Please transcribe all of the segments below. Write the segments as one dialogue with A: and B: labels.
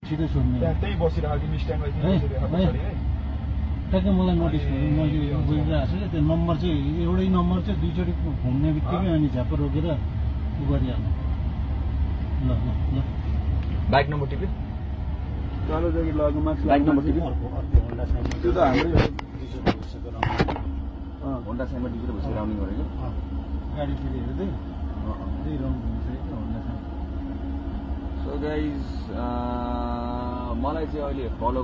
A: छिटो छोड्ने
B: त्यही बसिरहेको कि मिस्ट्याङलाई
A: ठ्याक्कै मलाई नोटिस मैले बुझिरहेको छु त्यो नम्बर चाहिँ एउटै नम्बर चाहिँ दुईचोटि घुम्ने बित्तिकै अनि झ्याप्प रोकेर उ गरिहाल्नु ल ल ल
C: बाइक नम्बर टिप्यो
B: कालो ज्याकेट लगाएको मास्क
C: बाइक नम्बर टिप्यो
A: होन्डा साइनमा
B: त्यो त हाम्रै
C: होन्डा साइनमा टिपेर बसेर राउन्डिङ गरेको
A: गाडी फेरि हेर्दै त्यही राउन्ड हुन्छ होन्डा साइड
C: सो गाइज मलाई चाहिँ अहिले फलो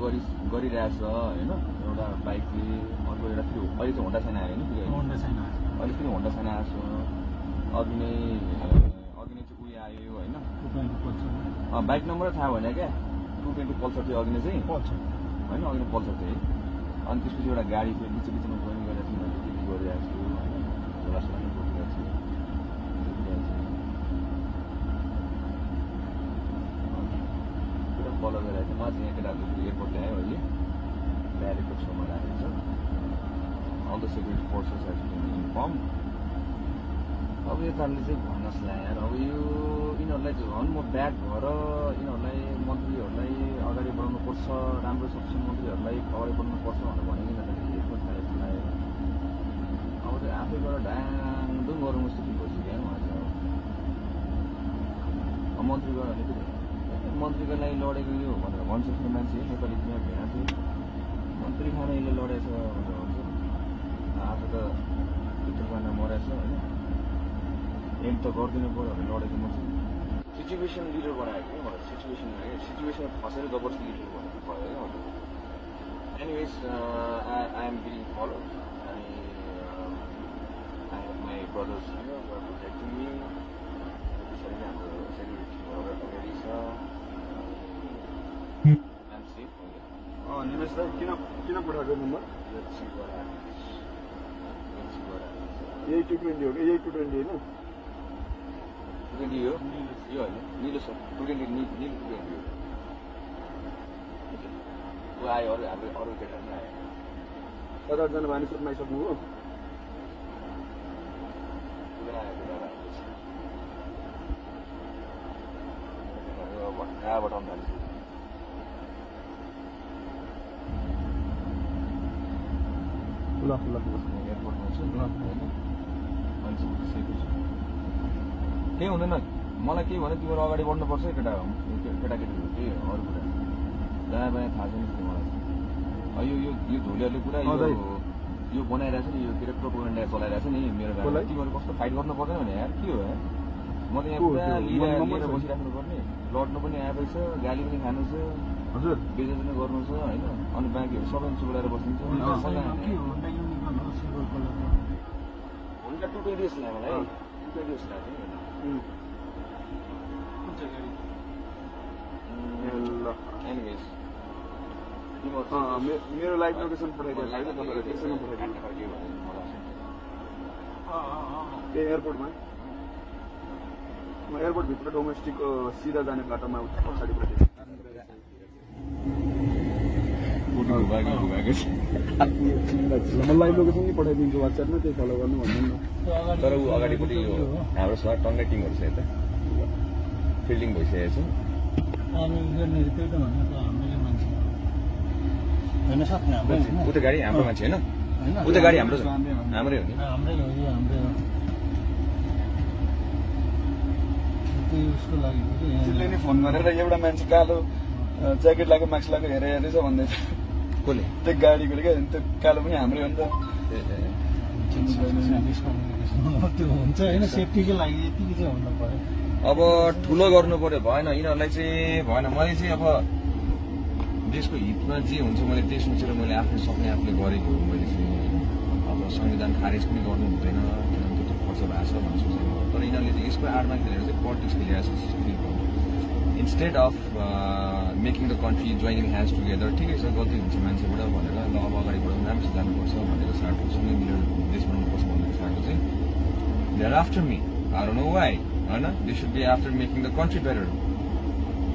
C: गरिरहेछ होइन एउटा बाइकले अर्को एउटा फेरि अहिले चाहिँ होन्डा साइन आयो नि फेरि
A: होन्डा साइन
C: अहिले फेरि होन्डा साइन आएको छ अघि नै चाहिँ उयो आयो होइन बाइक नम्बर थाहा भएन क्या 220 पल्सर थियो अघि नै चाहिँ होइन अघि नै पल्सर थियो अनि त्यसपछि एउटा गाडी थियो बिचमा जोइन गरेर चाहिँ मैले टिभी गरिरहेको छु होइन झोलासोला पनि बोकिरहेको छु पुरा फलो गरिरहेको थियो म चाहिँ यहाँ केटाहरू फेरि एयरपोर्ट ल्याएँ अहिले ल्याएको छेउमा राखेको छ all the security forces has been inform अब यो कारणले चाहिँ भन्नुहोस् ल यार अब यो यिनीहरूलाई झन् म ब्याक भएर यिनीहरूलाई मन्त्रीहरूलाई अगाडि बढाउनुपर्छ राम्रो सक्छ मन्त्रीहरूलाई अगाडि बढाउनुपर्छ भनेर भने यिनीहरूले यसो थालेको लाग्यो अब चाहिँ आफै गएर ढाङडुङ गरौँ जस्तो फिल भइसक्यो क्या मलाई चाहिँ अब मन्त्री गएर मन्त्रीको लागि लडेको यो भनेर भन्छ त्यो मान्छे नेपाली यहाँ भेडा थियो मन्त्री खान यसले लडेछ भनेर भन्छ आफू त भित्रजना मरेछ होइन एम त गरिदिनु पऱ्यो भने लडेको मान्छे सिचुएसन लिडर बनाएको क्या मलाई सिचुएसन फसेर जबरजस्ती लिडर बनाएको भयो है anyways I am getting follow अनि I have my brothers protecting me त्यसरी नै हाम्रो सेक्युरिटी अगाडि छ आइएम सेफ
B: निमेश दाइ किन पठाएको नम्बर यही 220 हो कि यही 220 होइन
C: 220 हो यो होइन निलो छ 220 निलो 220 हो आयो हाम्रो अरू केटाहरू पनि आयो
B: 7-8 जना मानिसहरू आइसक्नु हो
C: पुरा आयो केटाहरू भट्टाबाट आउनु थालेको
B: ल
C: एयरपोर्टमा छु मान्छे बसिसकेको छु केही हुँदैन मलाई के भने तिमीहरू अगाडि बढ्नुपर्छ केटाकेटीहरू केही अरू कुरा दायाँ बायाँ थाहा छैन मलाई यो झोलिहरूले पुरा यो बनाइरहेछ नि यो के अरे प्रोपोगेन्डा चलाइरहेछ नि मेरो गाडीमा तिमीहरू कस्तो फाइट गर्नु पर्दैन भने यार के हो यार म त यहाँ पुरा लिएर बसिराख्नु पर्ने लड्नु पनि आएपछि गाली पनि खानु छ
B: हजुर
C: बेइज्जत पनि गर्नु छ होइन अनि बाँकीहरू सबै चुलाएर बसिन्छ होन्डा 220 लाग्यो मलाई 220 लाग्यो एनिवेज
B: मेरो लाइभ लोकेसन पठाइदिएको एयरपोर्टमा म एयरपोर्टभित्र डोमेस्टिक सिधा जाने बाटोमा पछाडिपट्टि म लाइभ लोकेसन नि पठाइदिन्छु वाट्सएपमा त्यही फलो गर्नु भन्नु न
C: तर ऊ अगाडिपट्टि यो हाम्रो सर टन्नै टिमहरू छ यता फिल्डिङ भइसकेको छ उता गाडी हाम्रो मान्छे होइन उता गाडी हाम्रो छ हाम्रै हो नि
B: त्यसले नि फोन गरेर एउटा मान्छे कालो ज्याकेट लगाएको मास्क लगाएको हेरेछ भन्दै छ
C: कसले
B: त्यो गाडीको क्या त्यो कालो पनि हाम्रै हो नि त
A: त्यो हुन्छ होइन सेफ्टीको लागि यतिकै चाहिँ हुनु पर्यो
C: अब ठुलो गर्नु पर्यो भएन यिनीहरूलाई चाहिँ भएन मैले चाहिँ अब देशको हितमा जे हुन्छ मैले त्यही सोचेर मैले आफ्नो सक्ने आफूले गरेको हो मैले चाहिँ होइन अब संविधान खारेज पनि गर्नु हुँदैन किनभने त्यो खर्च भएको छ भन्ने सोचेको तर यिनीहरूले चाहिँ यसको आडमा खेलेर चाहिँ पोलिटिक्स खेलिरहेको छ instead of making the country joining hands together ठिकै छ गल्ती हुन्छ मान्छेबाट भनेर ल अब अगाडि बढाउनु राम्रोसँग जानुपर्छ भनेको साटो सँगै मिलेर देश बनाउनुपर्छ भनेको साटो चाहिँ they are after me I don't know why होइन they should be after making the country better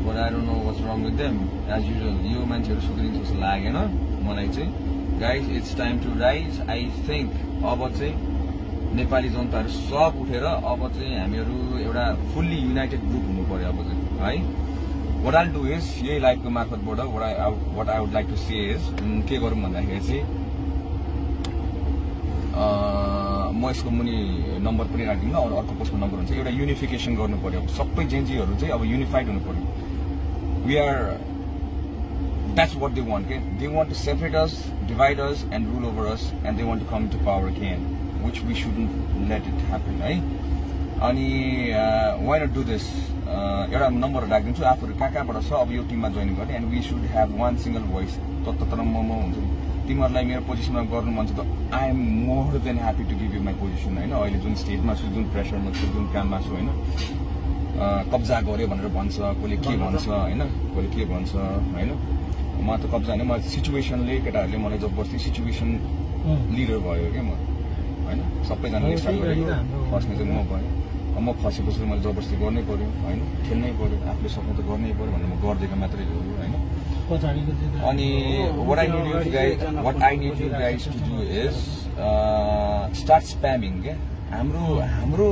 C: but I don't know what's wrong with them as usual यो मान्छेहरू सुध्रिन्छ जस्तो लागेन मलाई चाहिँ guys it's time to rise I think अब चाहिँ नेपाली जनताहरू सब उठेर अब चाहिँ हामीहरू एउटा फुल्ली युनाइटेड ग्रुप हुनु पर्यो अब चाहिँ है what I'll do is यही लाइभको मार्फतबाट what I would like to say is के गरौँ भन्दाखेरि चाहिँ म यसको मुनि नम्बर पनि राखिदिउँ ल अर्को पोस्टमा नम्बर हुन्छ एउटा युनिफिकेसन गर्नु पर्यो सबै जेन्जीहरू चाहिँ अब युनिफाइड हुनु पर्यो we are that's what they want okay? They want to separate us divide us and rule over us and they want to come to power again which we shouldn't let it happen है अनि why not do this एउटा number राखिदिन्छु आफूहरू कहाँबाट छ अब यो टिममा जोइन गर्ने and we should have one single voice तर म हुन्छ नि तिमीहरूलाई मेरो पोजिसनमा गर्नु मन छ त I am more than happy to give you my position होइन अहिले जुन स्टेजमा छु जुन प्रेसरमा छु जुन काममा छु होइन कब्जा गर्यो भनेर भन्छ कसले के भन्छ होइन कसले के भन्छ होइन म त कब्जा होइन म सिचुएसनले केटाहरूले मलाई जबरजस्ती सिचुएसन लिडर भयो क्या म होइन सबैजनाले स्टार्ट गरेको फर्स्टमा चाहिँ म भएँ म फसेपछि मैले जबरजस्ती गर्नै पर्यो होइन खेल्नै पर्यो आफूले सक्नु त गर्नै पर्यो भनेर म गरिदिएको मात्रै हो होइन अनि what I need you guys to do is start spamming क्या हाम्रो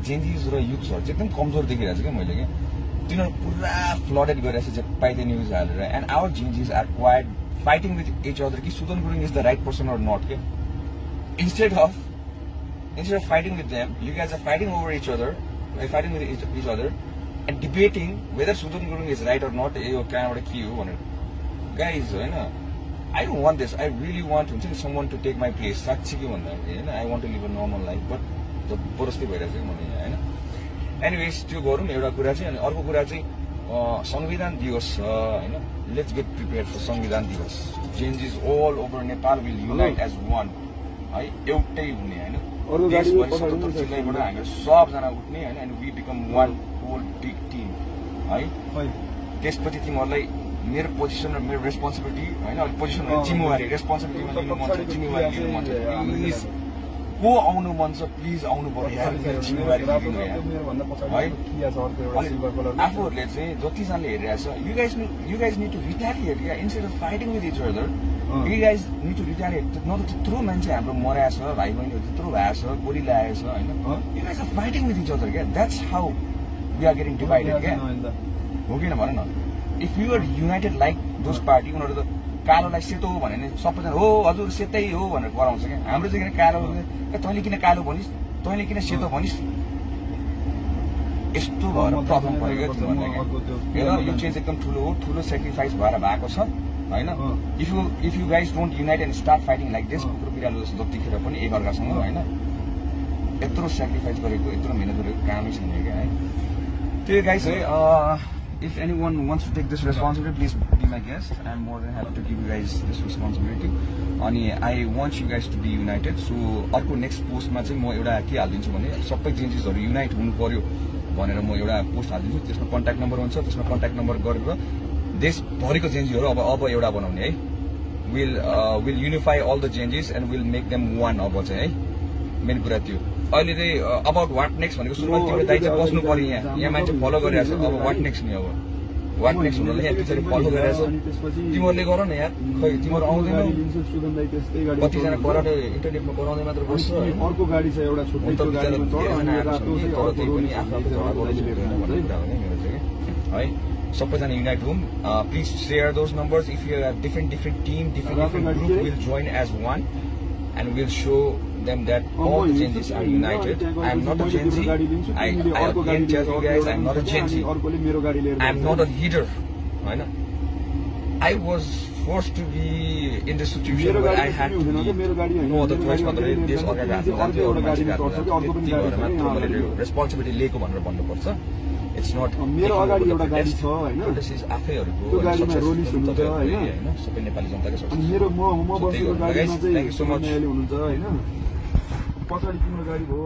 C: जेन्जिज र युथ्सहरू चाहिँ एकदम कमजोर देखिरहेको छ क्या मैले क्या तिनीहरू पुरा फ्लडेड गरिरहेको छ पाइते न्युज हालेर and our Gen Zs are quite fighting with each other कि Sudan Gurung is the right person or not क्या instead of fighting with them, you guys are fighting over each other, fighting with each other, and debating whether Sudan Gurung is right or not. Guys, I don't want this. I really want someone to take my place. I want to live a normal life, but the borosty bhayirachha anyways त्यो गरौँ एउटा कुरा चाहिँ अनि अर्को कुरा चाहिँ संविधान दिवस हैन लेट्स गेट प्रिपेयर्ड फर संविधान दिवस Gen Zs all over Nepal will unite as one है एउटै हुने हैन देशभरि 77 जिल्लाबाट हामी सबजना उठ्ने हैन and we become one whole big team है त्यसपछि तिमीहरुलाई मेरो पोजिसन र मेरो रेस्पोन्सिबिलिटी हैन अनि पोजिसन र जिम्मेवारी रेस्पोन्सिबिलिटीमा लिनु मन छ जिम्मेवारी लिनु मन छ प्लिज को आउनु मन छ प्लिज आउनु पर्यो यार जिम्मेवारी लिनु यार आफूहरूले चाहिँ जतिजनाले हेरिरहेछ you guys need to retaliate yeah instead of fighting with each other you guys need to retaliate न त त्यत्रो मान्छे हाम्रो मरेछ भाइ बहिनीहरु त्यत्रो भएको छ गोली लागेछ हैन you guys are fighting with each other क्या that's how we are getting divided क्या हो किन भन न if you are united like those party उनीहरु त कालोलाई सेतो हो भने सबैजना हो हजुर सेतै हो भनेर कराउँछ क्या हाम्रो चाहिँ किन कालो तैँले किन कालो भनिस् तैँले किन सेतो भनिस् यस्तो भएर प्रब्लम पऱ्यो क्या तिमीहरुलाई यो चेन्ज एकदम ठुलो सेक्रिफाइस भएर भएको छ हैन if you guys don't unite and start fighting like this कुकुर बिरालो जस्तो जतिखेर पनि एकअर्कासँग हैन यत्रो सेक्रिफाइस गरेको यत्रो मेहनत गरेको कामै छैन क्या है त्यो गाइज है if anyone wants to take this responsibility, please be my guest. I'm more than happy to give you guys this responsibility. अनि I want you guys to be united. So अर्को next post मा चाहिँ म एउटा के हाल्दिन्छु भने सबै जेन्जिसहरु unite हुनु पर्यो भनेर म एउटा पोस्ट हाल्दिन्छु त्यसमा कन्ट्याक्ट नम्बर हुन्छ त्यसमा कन्ट्याक्ट नम्बर गरेर देशभरिको जेन्जिसहरु अब एउटा बनाउने है will unify all the changes and will make them one अब चाहिँ है मेन कुरा त्यो अहिले चाहिँ अबाउट व्हाट नेक्स्ट भनेको सुरुमा तिम्रो दाइ चाहिँ बस्नु पर्यो यहाँ मान्छे फलो गरिरहेछ अब व्हाट नेक्स्ट नि अब व्हाट नेक्स्ट हुनले यहाँ पछाडि फलो गरिरहेछ तिमीहरुले गर न यार खै तिमीहरु आउँदैन कतिजना कराटे इन्टरनेटमा गराउँदै मात्र बस्छ
B: अर्को गाडी छ एउटा छुट्टै गाडीमा चढ अनि रातो चाहिँ
C: तर त्यही पनि आफ्नो झगडा गर्दै भन्ने कुरा हो नि मेरो चाहिँ है सबैजना युनाइट हौं please share those numbers if you have different team different group will join as one and we'll show them that all the Gen Zs are united. I am not a Gen Z. I again tell you guys, I am not a Gen Z. I am not a leader. I was forced to be in this situation where I had to be no other choice but this responsibility लिएको भनेर भन्नुपर्छ. It's not
B: मेरो अगाडि एउटा गाडी छ हैन
C: this is आफैहरुको
B: त्यो गाडीमा रोलिस हुन्छ हैन
C: सबै नेपाली जनताको सक्छ
B: अनि मेरो म बसेको गाडीमा चाहिँ सुमनले हुनुहुन्छ हैन पछाडी तिम्रो गाडी भयो